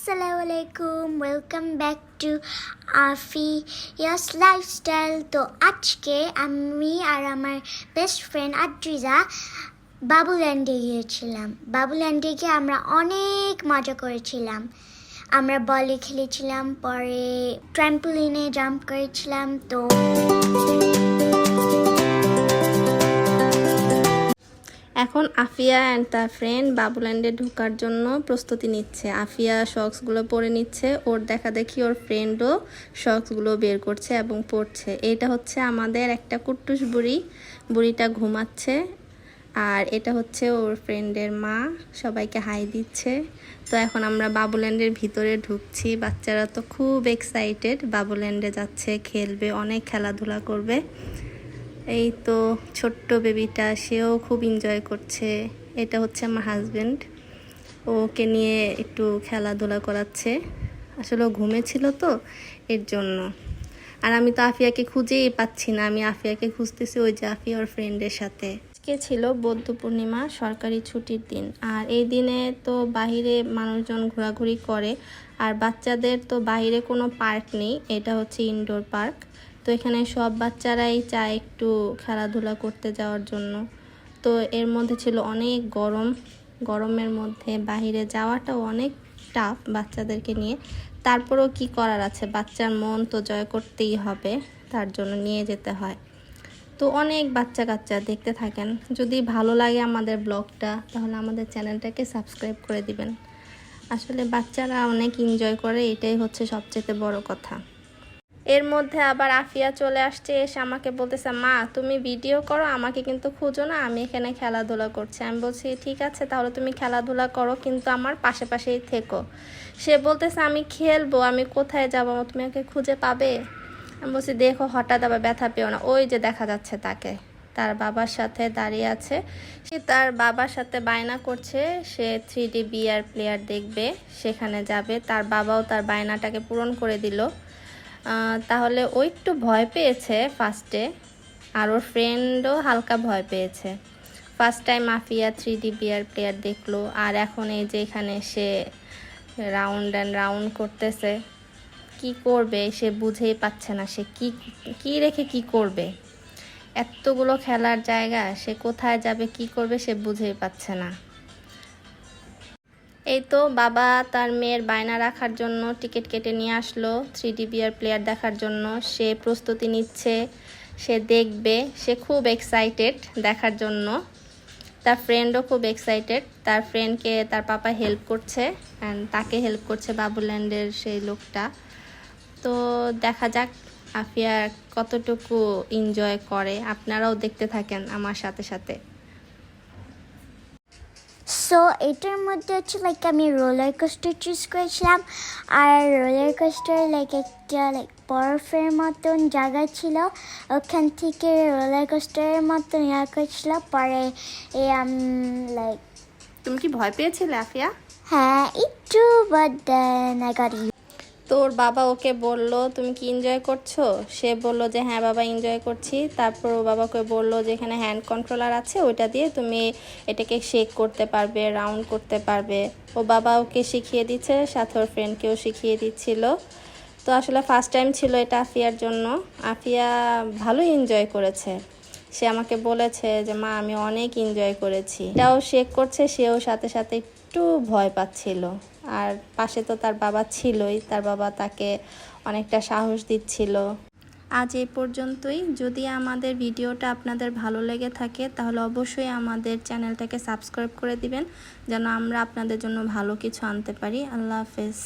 আসসালামু আলাইকুম, welcome back to আফিয়াস lifestyle. তো আজকে আমি আর আমার বেস্ট ফ্রেন্ড আদ্রিজা বাবুল্যান্ডে গিয়েছিলাম। বাবুল্যান্ডে গিয়ে আমরা অনেক মজা করেছিলাম। আমরা বলে খেলেছিলাম, পরে ট্র্যাম্পোলিনে জাম্প করেছিলাম। তো এখন আফিয়া অ্যান্ড তার ফ্রেন্ড বাবুল্যান্ডে ঢোকার জন্য প্রস্তুতি নিচ্ছে। আফিয়া শক্সগুলো পরে নিচ্ছে, ওর দেখা দেখি ওর ফ্রেন্ডও শক্সগুলো বের করছে এবং পরছে। এটা হচ্ছে আমাদের একটা কুট্টুস বুড়িটা ঘুমাচ্ছে, আর এটা হচ্ছে ওর ফ্রেন্ডের মা, সবাইকে হাই দিচ্ছে। তো এখন আমরা বাবুল্যান্ডের ভিতরে ঢুকছি। বাচ্চারা তো খুব এক্সাইটেড, বাবুল্যান্ডে যাচ্ছে, খেলবে, অনেক খেলাধুলা করবে। এই তো ছোট্ট বেবিটা, সেও খুব এনজয় করছে। এটা হচ্ছে আমার হাজব্যান্ড, ওকে নিয়ে একটু খেলাধুলা করাচ্ছে। আসলে ও ঘুমেছিল তো এর জন্য। আর আমি তো আফিয়াকে খুঁজেই পাচ্ছি না, আমি আফিয়াকে খুঁজতেছি ওই যে আফিয়া ওর ফ্রেন্ডের সাথে। আজকে ছিল বৌদ্ধ পূর্ণিমা, সরকারি ছুটির দিন। আর এই দিনে তো বাহিরে মানুষজন ঘোরাঘুরি করে, আর বাচ্চাদের তো বাহিরে কোনো পার্ক নেই, এটা হচ্ছে ইনডোর পার্ক। তো এখানে সব বাচ্চারাই চায় একটু খেলাধুলা করতে যাওয়ার জন্য। তো এর মধ্যে ছিল অনেক গরমের মধ্যে বাহিরে যাওয়াটাও অনেক টাফ বাচ্চাদেরকে নিয়ে। তারপরেও কি করার আছে, বাচ্চার মন তো জয় করতেই হবে, তার জন্য নিয়ে যেতে হয়। তো অনেক বাচ্চা কাচ্চা দেখতে থাকেন। যদি ভালো লাগে আমাদের ব্লগটা, তাহলে আমাদের চ্যানেলটাকে সাবস্ক্রাইব করে দিবেন। আসলে বাচ্চারা অনেক এনজয় করে, এটাই হচ্ছে সবচেয়ে বড় কথা। এর মধ্যে আবার আফিয়া চলে আসছে, এসে আমাকে বলতেছে, মা তুমি ভিডিও করো, আমাকে কিন্তু খুঁজো না, আমি এখানে খেলাধুলা করছি। আমি বলছি ঠিক আছে, তাহলে তুমি খেলাধুলা করো, কিন্তু আমার পাশেই থেকো। সে বলতেছে আমি খেলবো, আমি কোথায় যাবো, তুমি আমাকে খুঁজে পাবে? আমি বলছি দেখো, হঠাৎ আবার ব্যথা পেও না। ওই যে দেখা যাচ্ছে তাকে, তার বাবার সাথে দাঁড়িয়ে আছে। সে তার বাবার সাথে বায়না করছে, সে 3D VR প্লেয়ার দেখবে, সেখানে যাবে। তার বাবাও তার বায়নাটাকে পূরণ করে দিল। তাহলে ও একটু ভয় পেয়েছে ফার্স্টে, আর ওর ফ্রেন্ডও হালকা ভয় পেয়েছে। First time Afia 3D VR player দেখলো, আর এখন এই যে এখানে সে রাউন্ড অ্যান্ড রাউন্ড করতেছে। কি করবে সে বুঝেই পাচ্ছে না, সে কি রেখে কি করবে। এতগুলো খেলার জায়গা, সে কোথায় যাবে, কি করবে সে বুঝেই পাচ্ছে না। এই তো বাবা তার মেয়ের বায়না রাখার জন্য টিকিট কেটে নিয়ে আসলো 3D VR প্লেয়ার দেখার জন্য। সে প্রস্তুতি নিচ্ছে, সে দেখবে, সে খুব এক্সাইটেড দেখার জন্য। তার ফ্রেন্ডও খুব এক্সাইটেড, তার ফ্রেন্ডকে তার পাপা হেল্প করছে, অ্যান্ড তাকে হেল্প করছে বাবুল্যান্ডের সেই লোকটা। তো দেখা যাক আফিয়া কতটুকু এনজয় করে, আপনারাও দেখতে থাকেন আমার সাথে সাথে। সো এটার মধ্যে হচ্ছে আমি রোলার কোস্টার চুজ করেছিলাম। আর রোলার কোস্টার একটা বরফের মতন জায়গা ছিল, ওখান থেকে রোলার কোস্টারের মতন করেছিল। পরে তুমি কি ভয় পেয়েছিলে আফিয়া? হ্যাঁ একটু, but then I got you. তোর বাবা ওকে বলল তুমি কি এনজয় করছো? সে বলল যে হ্যাঁ বাবা এনজয় করছি। তারপর ও বাবাকে বলল যে এখানে হ্যান্ড কন্ট্রোলার আছে, ওইটা দিয়ে তুমি এটাকে শেক করতে পারবে, রাউন্ড করতে পারবে। ও বাবা ওকে শিখিয়ে দিচ্ছে, সাথে ওর ফ্রেন্ডকেও শিখিয়ে দিচ্ছিল। তো আসলে ফার্স্ট টাইম ছিল এটা আফিয়ার জন্য। আফিয়া ভালোই এনজয় করেছে। সে আমাকে বলেছে যে মা আমি অনেক এনজয় করেছি। এটাও শেক করছে, সেও সাথে সাথে একটু ভয় পাচ্ছিল। আর পাশে তো তার বাবা ছিলই, তার বাবা তাকে অনেকটা সাহস দিচ্ছিল। আজ এই পর্যন্তই। যদি আমাদের ভিডিওটা আপনাদের ভালো লেগে থাকে, তাহলে অবশ্যই আমাদের চ্যানেলটাকে সাবস্ক্রাইব করে দিবেন, যেন আমরা আপনাদের জন্য ভালো কিছু আনতে পারি। আল্লাহ হাফেজ।